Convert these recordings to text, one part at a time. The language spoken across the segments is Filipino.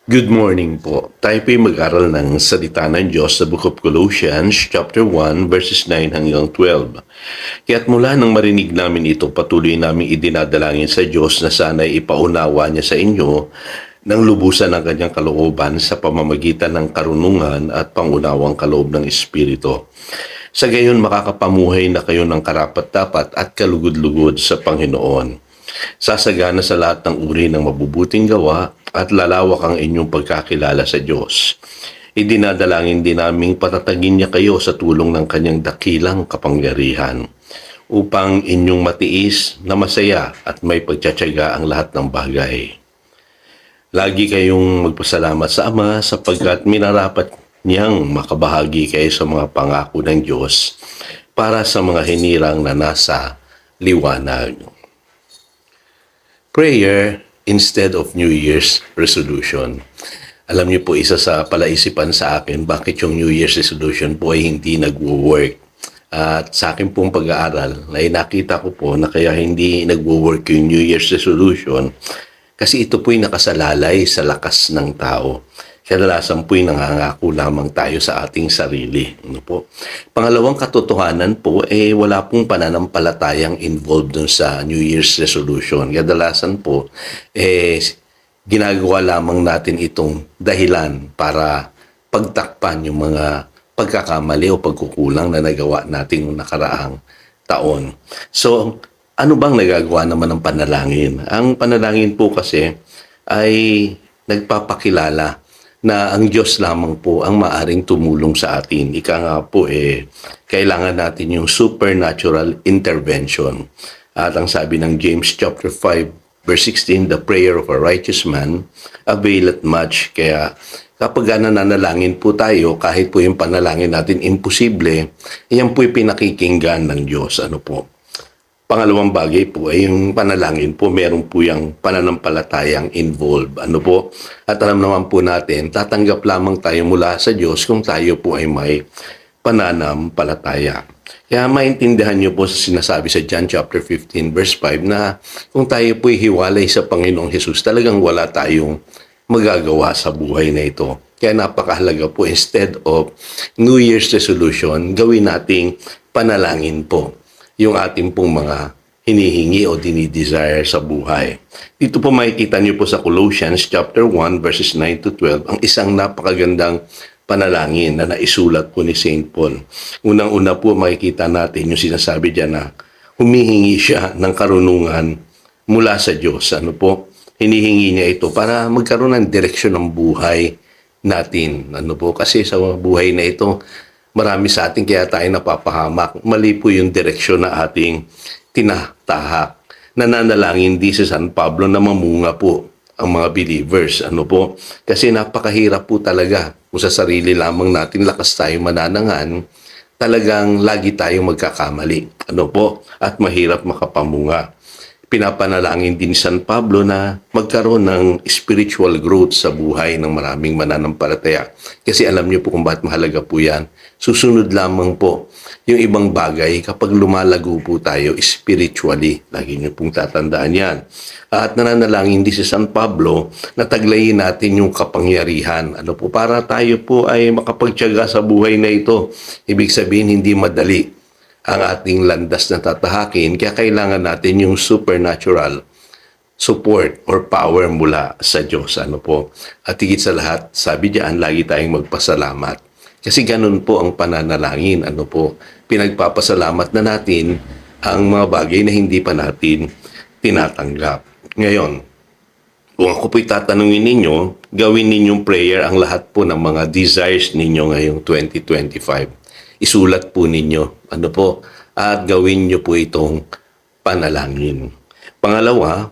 Good morning po. Tayo po'y mag-aral ng salita ng Diyos sa Book of Colossians, chapter 1, verses 9 hanggang 12. Kaya't mula nang marinig namin ito, patuloy namin idinadalangin sa Diyos na sana'y ipaunawa niya sa inyo ng lubusan ng kanyang kalooban sa pamamagitan ng karunungan at pangunawang kaloob ng Espiritu. Sa gayon makakapamuhay na kayo ng karapat-dapat at kalugod-lugod sa Panginoon. Sasagana sa lahat ng uri ng mabubuting gawa at lalawak ang inyong pagkakilala sa Diyos. Idinadalangin din naming patatagin niya kayo sa tulong ng kanyang dakilang kapangyarihan upang inyong matiis na masaya at may pagtsatsaga ang lahat ng bagay. Lagi kayong magpasalamat sa Ama sapagkat minarapat niyang makabahagi kayo sa mga pangako ng Diyos para sa mga hinirang na nasa liwanag. Prayer instead of New Year's resolution. Alam niyo po, isa sa palaisipan sa akin, bakit yung New Year's resolution po ay hindi nagwo-work. At sa akin pong pag-aaral, ay nakita ko po na kaya hindi nagwo-work yung New Year's resolution kasi ito po'y nakasalalay sa lakas ng tao. Kadalasan po'y nangangako lamang tayo sa ating sarili. Ano po? Pangalawang katotohanan po, wala pong pananampalatayang involved dun sa New Year's resolution. Kadalasan po, ginagawa lamang natin itong dahilan para pagtakpan yung mga pagkakamali o pagkukulang na nagawa natin noong nakaraang taon. So, ano bang nagagawa naman ng panalangin? Ang panalangin po kasi ay nagpapakilala na ang Diyos lamang po ang maaring tumulong sa atin. Ika nga po, kailangan natin yung supernatural intervention. At ang sabi ng James chapter 5, verse 16, the prayer of a righteous man availeth much. Kaya kapag nananalangin po tayo, kahit po yung panalangin natin imposible, yan po yung pinakikinggan ng Diyos. Ano po? Pangalawang bagay po ay yung panalangin po, meron po yung pananampalatayang involved. Ano po? At alam naman po natin, tatanggap lamang tayo mula sa Diyos kung tayo po ay may pananampalataya. Kaya maintindihan niyo po sa sinasabi sa John chapter 15 verse 5 na kung tayo po ay hiwalay sa Panginoong Hesus, talagang wala tayong magagawa sa buhay na ito. Kaya napakahalaga po, instead of New Year's resolution, gawin nating panalangin po yung ating pong mga hinihingi o dinidesire sa buhay. Dito po makikita niyo po sa Colossians chapter 1 verses 9 to 12 ang isang napakagandang panalangin na naisulat po ni St. Paul. Unang-una po makikita natin yung sinasabi diyan na humihingi siya ng karunungan mula sa Diyos. Ano po? Hinihingi niya ito para magkaroon ng direksyon ng buhay natin. Ano po? Kasi sa buhay na ito, marami sa atin kaya tayo napapahamak. Mali po yung direksyon na ating tinatahak. Nananalangin din si San Pablo na mamunga po ang mga believers. Ano po? Kasi napakahirap po talaga. Kung sa sarili lamang natin lakas tayo mananangan, talagang lagi tayong magkakamali. Ano po? At mahirap makapamunga. Pinapanalangin din ni San Pablo na magkaroon ng spiritual growth sa buhay ng maraming mananampalataya. Kasi alam niyo po kung bakit mahalaga po yan. Susunod lamang po yung ibang bagay kapag lumalago po tayo spiritually. Lagi niyo pong tatandaan yan. At nananalangin din si San Pablo na taglayin natin yung kapangyarihan. Ano po, para tayo po ay makapagtiyaga sa buhay na ito. Ibig sabihin, hindi madali ang ating landas na tatahakin, kaya kailangan natin yung supernatural support or power mula sa Diyos. Ano po? At higit sa lahat, sabi diyan, lagi tayong magpasalamat. Kasi ganun po ang pananalangin. Ano po? Pinagpapasalamat na natin ang mga bagay na hindi pa natin tinatanggap. Ngayon, kung ako po'y tatanungin ninyo, gawin ninyong prayer ang lahat po ng mga desires ninyo ngayong 2025. Isulat po ninyo, ano po, at gawin nyo po itong panalangin. Pangalawa,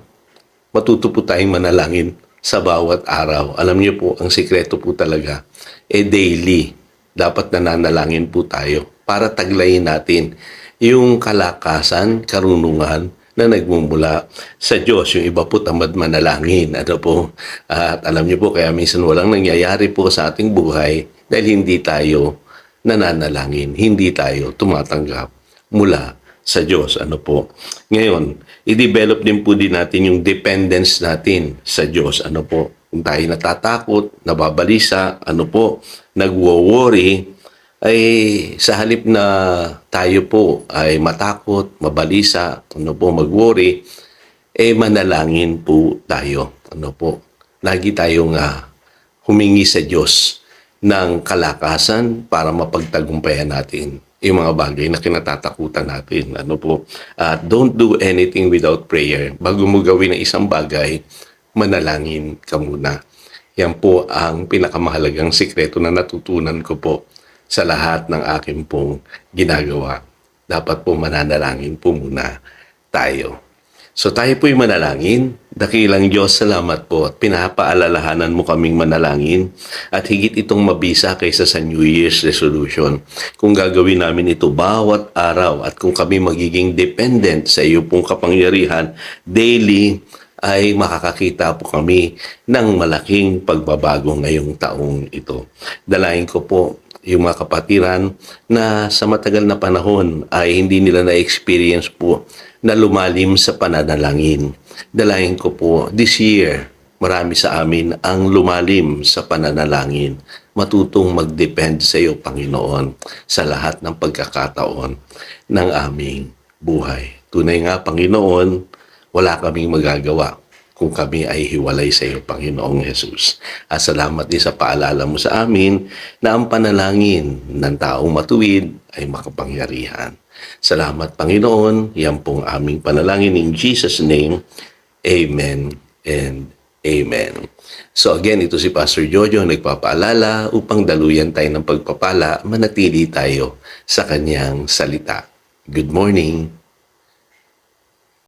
matuto po tayong manalangin sa bawat araw. Alam niyo po, ang sikreto po talaga, daily, dapat nananalangin po tayo para taglayin natin yung kalakasan, karunungan na nagmumula sa Diyos. Yung iba po tamad manalangin. Ano po? At alam niyo po, kaya minsan walang nangyayari po sa ating buhay dahil hindi tayo nananalangin, hindi tayo tumatanggap mula sa Diyos. Ano po? Ngayon, i-develop din po din natin yung dependence natin sa Diyos. Ano po? Kung tayo natatakot, nababalisa, nagwo-worry, ay sa halip na tayo po ay matakot, mabalisa, mag-worry, manalangin po tayo. Lagi tayong humingi sa Diyos ng kalakasan para mapagtagumpayan natin yung mga bagay na kinatatakutan natin. Don't do anything without prayer. Bago mo gawin ang isang bagay, manalangin ka muna. Yan po ang pinakamahalagang sikreto na natutunan ko po sa lahat ng aking pong ginagawa. Dapat po mananalangin po muna tayo. So tayo po'y manalangin. Dakilang Diyos, salamat po at pinapaalalahanan mo kaming manalangin at higit itong mabisa kaysa sa New Year's resolution. Kung gagawin namin ito bawat araw at kung kami magiging dependent sa iyo pong kapangyarihan daily, ay makakakita po kami ng malaking pagbabago ngayong taong ito. Dalain ko po yung mga kapatiran na sa matagal na panahon ay hindi nila na-experience po na lumalim sa pananalangin. Dalayan ko po, this year, marami sa amin ang lumalim sa pananalangin. Matutong mag-depend sa iyo, Panginoon, sa lahat ng pagkakataon ng aming buhay. Tunay nga, Panginoon, wala kaming magagawa kung kami ay hiwalay sa iyo, Panginoong Jesus. At salamat din sa paalala mo sa amin na ang panalangin ng taong matuwid ay makapangyarihan. Salamat, Panginoon. Yan pong aming panalangin in Jesus' name. Amen and Amen. So again, ito si Pastor Jojo nagpapaalala upang daluyan tayo ng pagpapala, manatili tayo sa kanyang salita. Good morning.